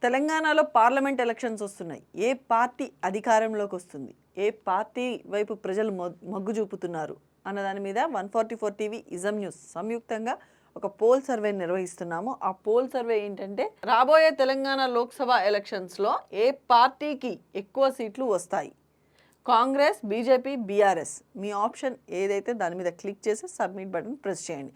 తెలంగాణలో parliament elections వస్తున్నాయి. ఏ party అధికారంలోకి వస్తుంది, ఏ పార్టీ వైపు ప్రజలు మొగ్గు చూపుతున్నారు అన్న దాని మీద 144 టీవీ ఇజం న్యూస్ సంయుక్తంగా ఒక పోల్ సర్వే నిర్వహిస్తున్నాము. ఆ పోల్ సర్వే ఏంటంటే రాబోయే తెలంగాణ లోక్సభ ఎలక్షన్స్లో ఏ పార్టీకి ఎక్కువ సీట్లు వస్తాయి, కాంగ్రెస్, బీజేపీ, బీఆర్ఎస్. మీ ఆప్షన్ ఏదైతే దాని మీద క్లిక్ చేసి సబ్మిట్ బటన్ ప్రెస్ చేయండి.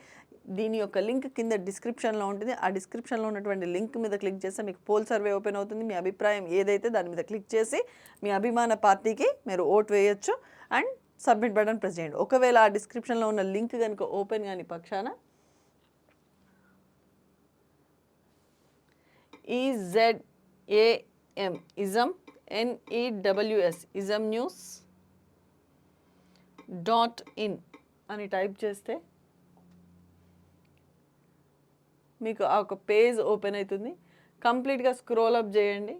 దీని యొక్క లింక్ కింద డిస్క్రిప్షన్లో ఉంటుంది. ఆ డిస్క్రిప్షన్లో ఉన్నటువంటి లింక్ మీద క్లిక్ చేస్తే మీకు పోల్ సర్వే ఓపెన్ అవుతుంది. మీ అభిప్రాయం ఏదైతే దాని మీద క్లిక్ చేసి మీ అభిమాన పార్టీకి మీరు ఓట్ వేయచ్చు అండ్ సబ్మిట్ బటన్ ప్రెస్ చేయండి. ఒకవేళ ఆ డిస్క్రిప్షన్లో ఉన్న లింక్ కనుక ఓపెన్ కాని పక్షాన EZAM ism NEWS ism news .in అని టైప్ చేస్తే మీకు ఆ ఒక పేజ్ ఓపెన్ అవుతుంది. కంప్లీట్గా స్క్రోల్ అప్ చేయండి.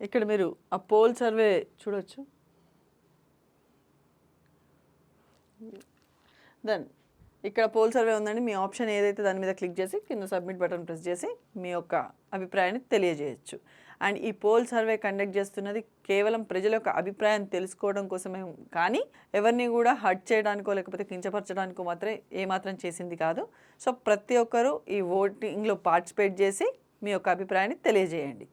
ఇక్కడ మీరు ఆ పోల్ సర్వే చూడొచ్చు. దెన్ ఇక్కడ పోల్ సర్వే ఉందండి. మీ ఆప్షన్ ఏదైతే దాని మీద క్లిక్ చేసి కింద సబ్మిట్ బటన్ ప్రెస్ చేసి మీ యొక్క అభిప్రాయాన్ని తెలియజేయచ్చు. అండ్ ఈ పోల్ సర్వే కండక్ట్ చేస్తున్నది కేవలం ప్రజల యొక్క అభిప్రాయం తెలుసుకోవడం కోసమే, కానీ ఎవరిని కూడా హర్ట్ చేయడానికో లేకపోతే కించపరచడానికో మాత్రం ఏమాత్రం చేసింది కాదు. సో ప్రతి ఒక్కరూ ఈ ఓటింగ్లో పార్టిసిపేట్ చేసి మీ యొక్క అభిప్రాయాన్ని తెలియజేయండి.